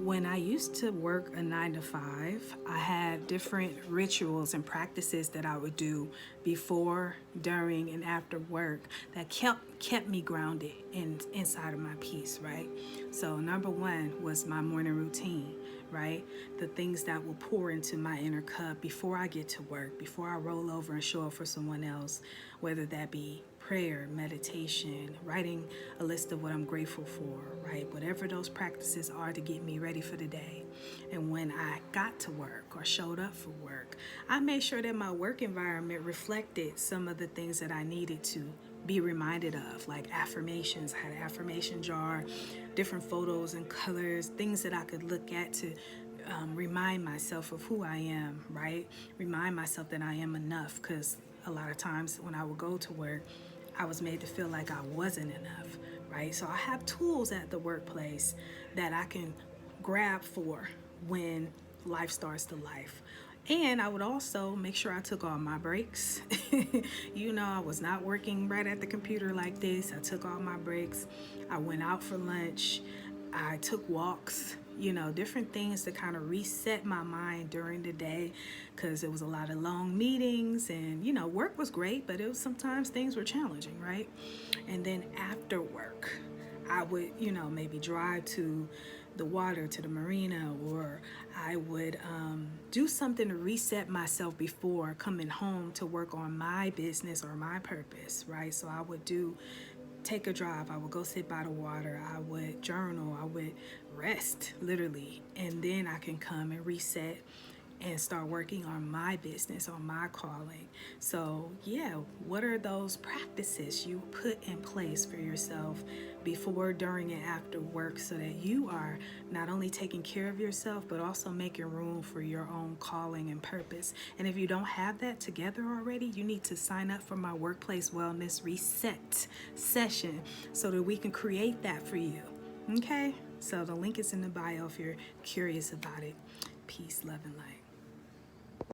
When I used to work a 9 to 5, I had different rituals and practices that I would do before, during, and after work that kept me grounded inside of my peace, right? So number one was my morning routine, right? The things that will pour into my inner cup before I get to work, before I roll over and show up for someone else, whether that be prayer, meditation, writing a list of what I'm grateful for, right? Whatever those practices are to get me ready for the day. And when I got to work or showed up for work, I made sure that my work environment reflected some of the things that I needed to be reminded of, like affirmations. I had an affirmation jar, different photos and colors, things that I could look at to remind myself of who I am, right? Remind myself that I am enough, because a lot of times when I would go to work, I was made to feel like I wasn't enough, right? So I have tools at the workplace that I can grab for when life starts to life. And I would also make sure I took all my breaks. I was not working right at the computer like this. I took all my breaks. I went out for lunch. I took walks, different things to kind of reset my mind during the day, because it was a lot of long meetings and, work was great, but it was sometimes things were challenging, right? And then after work, I would, maybe drive to the water, to the marina, or I would do something to reset myself before coming home to work on my business or my purpose, right? So I would take a drive. I would go sit by the water. I would journal. I would rest, literally. And then I can come and reset and start working on my business, on my calling. So, yeah, what are those practices you put in place for yourself before, during, and after work, so that you are not only taking care of yourself, but also making room for your own calling and purpose? And if you don't have that together already, you need to sign up for my Workplace Wellness Reset session so that we can create that for you. Okay? So the link is in the bio if you're curious about it. Peace, love, and light.